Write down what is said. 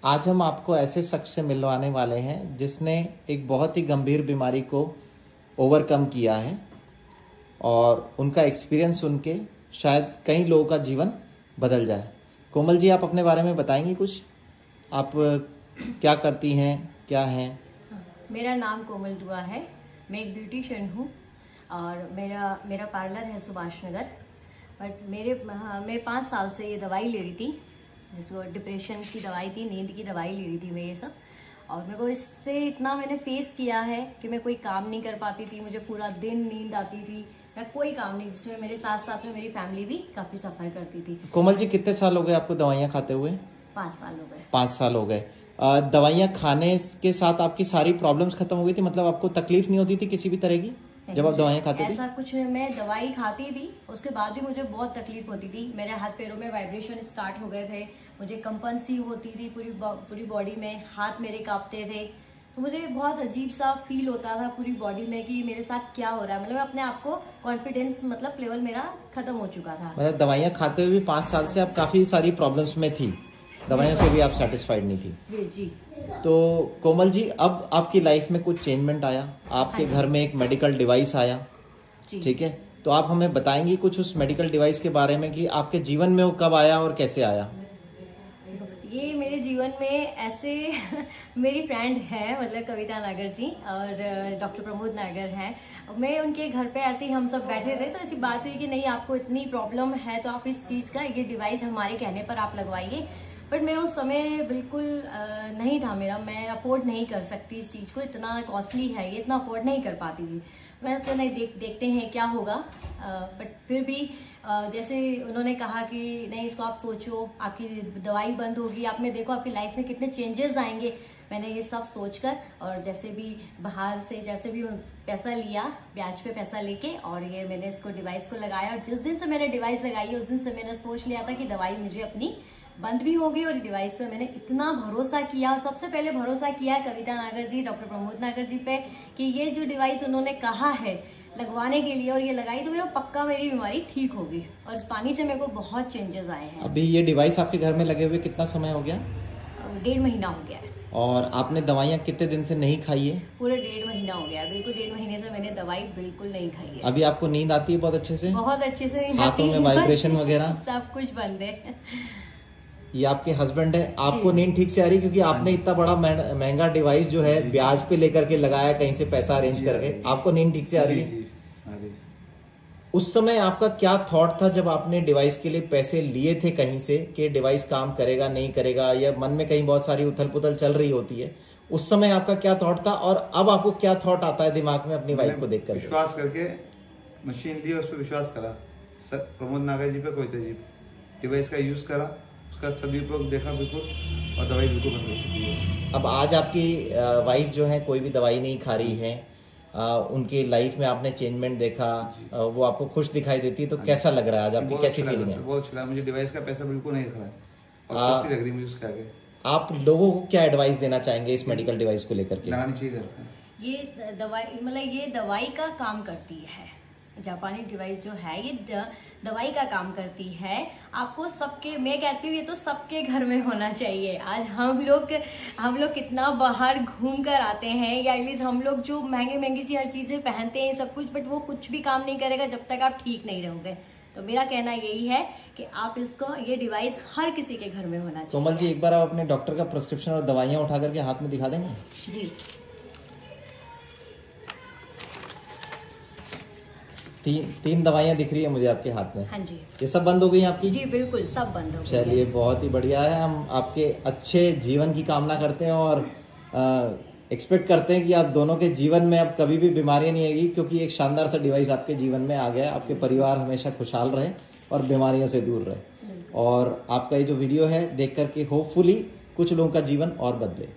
आज हम आपको ऐसे शख्स से मिलवाने वाले हैं जिसने एक बहुत ही गंभीर बीमारी को ओवरकम किया है और उनका एक्सपीरियंस सुन के शायद कई लोगों का जीवन बदल जाए। कोमल जी, आप अपने बारे में बताएंगी कुछ? आप क्या करती हैं, क्या हैं? मेरा नाम कोमल दुआ है। मैं एक ब्यूटिशियन हूँ और मेरा पार्लर है सुभाष नगर। बट मैं 5 साल से ये दवाई ले रही थी, जिसको डिप्रेशन की दवाई थी, नींद की दवाई ले रही थी मैं ये सब। और मेरे को इससे इतना मैंने फेस किया है कि मैं कोई काम नहीं कर पाती थी, मुझे पूरा दिन नींद आती थी, मैं कोई काम नहीं, जिसमें मेरे साथ साथ में मेरी फैमिली भी काफ़ी सफ़र करती थी। कोमल जी, कितने साल हो गए आपको दवाइयाँ खाते हुए? 5 साल हो गए। 5 साल हो गए। दवाइयाँ खाने के साथ आपकी सारी प्रॉब्लम्स खत्म हो गई थी? मतलब आपको तकलीफ नहीं होती थी किसी भी तरह की जब आप दवाइयाँ खाते थे? ऐसा कुछ, मैं दवाई खाती थी, उसके बाद भी मुझे बहुत तकलीफ होती थी। मेरे हाथ पैरों में वाइब्रेशन स्टार्ट हो गए थे, मुझे कंपन सी होती थी पूरी बॉडी में, हाथ मेरे कांपते थे। तो मुझे बहुत अजीब सा फील होता था पूरी बॉडी में कि मेरे साथ क्या हो रहा है। मतलब अपने आप को कॉन्फिडेंस, मतलब लेवल मेरा खत्म हो चुका था। मतलब दवाइयाँ खाते हुए भी 5 साल से आप काफी सारी प्रॉब्लम्स में थी, दवाइयों से भी आप सेटिस्फाइड नहीं थी? जी। तो कोमल जी, अब आपकी लाइफ में कुछ चेंजमेंट आया, आपके घर में एक मेडिकल डिवाइस आया, ठीक है? तो आप हमें बताएंगी कुछ उस मेडिकल डिवाइस के बारे में कि आपके जीवन में वो कब आया और कैसे आया? ये मेरे जीवन में ऐसे मेरी फ्रेंड है, मतलब कविता नागर जी और डॉक्टर प्रमोद नागर हैं। मैं उनके घर पे ऐसे ही हम सब बैठे थे, तो ऐसी बात हुई कि नहीं, आपको इतनी प्रॉब्लम है तो आप इस चीज़ का ये डिवाइस हमारे कहने पर आप लगवाइए। बट मैं उस समय बिल्कुल नहीं था मेरा, मैं अफोर्ड नहीं कर सकती इस चीज़ को, इतना कॉस्टली है ये, इतना अफोर्ड नहीं कर पाती थी। मैं तो नहीं, देखते हैं क्या होगा। बट फिर भी जैसे उन्होंने कहा कि नहीं, इसको आप सोचो, आपकी दवाई बंद होगी, आप में देखो आपकी लाइफ में कितने चेंजेस आएंगे। मैंने ये सब सोचकर और जैसे भी बाहर से जैसे भी पैसा लिया, ब्याज पे पैसा लेके, और ये मैंने इसको डिवाइस को लगाया। और जिस दिन से मैंने डिवाइस लगाई उस दिन से मैंने सोच लिया था कि दवाई मुझे अपनी बंद भी होगी। और डिवाइस पे मैंने इतना भरोसा किया, और सबसे पहले भरोसा किया कविता नागर जी, डॉक्टर प्रमोद नागर जी पे, कि ये जो डिवाइस उन्होंने कहा है लगवाने के लिए और ये लगाई तो मेरे को पक्का मेरी बीमारी ठीक होगी। और पानी से मेरे को बहुत चेंजेस आए हैं। अभी ये डिवाइस आपके घर में लगे हुए कितना समय हो गया? 1.5 महीना हो गया है। और आपने दवाइयाँ कितने दिन से नहीं खाई है? पूरे 1.5 महीना हो गया, बिल्कुल 1.5 महीने से मैंने दवाई बिल्कुल नहीं खाई है। अभी आपको नींद आती है बहुत अच्छे से? बहुत अच्छे से नींद हाथों आती में है, वाइब्रेशन वगैरह सब कुछ बंद है। ये आपके हस्बैंड है, आपको नींद ठीक से आ रही है? क्योंकि आपने इतना बड़ा महंगा डिवाइस जो है ब्याज पे लेकर के लगाया, कहीं से पैसा अरेंज करके, आपको नींद ठीक से आ रही है? उस समय आपका क्या थॉट था जब आपने डिवाइस के लिए पैसे लिए थे कहीं से, कि डिवाइस काम करेगा नहीं करेगा, या मन में कहीं बहुत सारी उथल पुथल चल रही होती है, उस समय आपका क्या थॉट था? और अब आपको क्या थॉट आता है दिमाग में अपनी वाइफ को देख कर? विश्वास करके मशीन ली, उस पर विश्वास करा, सर प्रमोद नागर जी पे, कविता जी, डिवाइस का यूज करा, उसका सदुपयोग देखा बिल्कुल, और दवाई बिल्कुल बंद हो चुकी है। अब आज आपकी वाइफ जो है कोई भी दवाई नहीं खा रही है, उनकी लाइफ में आपने चेंजमेंट देखा, वो आपको खुश दिखाई देती है, तो कैसा लग रहा है आज? आपकी कैसी फीलिंग है? बहुत अच्छा लगा मुझे, डिवाइस का पैसा बिल्कुल नहीं खा है और सस्ती लग रही मुझे उसके आगे। आप लोगों को क्या एडवाइस देना चाहेंगे इस मेडिकल डिवाइस को लेकर के? लगानी चाहिए घर पे। ये दवाई, मतलब ये दवाई का काम करती है, जापानी डिवाइस जो है ये दवाई का काम करती है। आपको सबके, मैं कहती हूँ ये तो सबके घर में होना चाहिए। आज हम लोग कितना बाहर घूम कर आते हैं, या एटलीस्ट हम लोग जो महंगी सी हर चीजें पहनते हैं सब कुछ, बट वो कुछ भी काम नहीं करेगा जब तक आप ठीक नहीं रहोगे। तो मेरा कहना यही है कि आप इसको, ये डिवाइस हर किसी के घर में होना चाहिए। कोमल जी, एक बार आप अपने डॉक्टर का प्रिस्क्रिप्शन और दवाइयाँ उठा करके हाथ में दिखा देंगे? जी। 3 दवाइयाँ दिख रही है मुझे आपके हाथ में। हाँ जी। ये सब बंद हो गई आपकी? जी बिल्कुल, सब बंद हो गई। चलिए, बहुत ही बढ़िया है। हम आपके अच्छे जीवन की कामना करते हैं और एक्सपेक्ट करते हैं कि आप दोनों के जीवन में अब कभी भी बीमारियां नहीं आएगी, क्योंकि एक शानदार सा डिवाइस आपके जीवन में आ गया है। आपके परिवार हमेशा खुशहाल रहे और बीमारियों से दूर रहे। और आपका ये जो वीडियो है देख करके होपफुली कुछ लोगों का जीवन और बदले।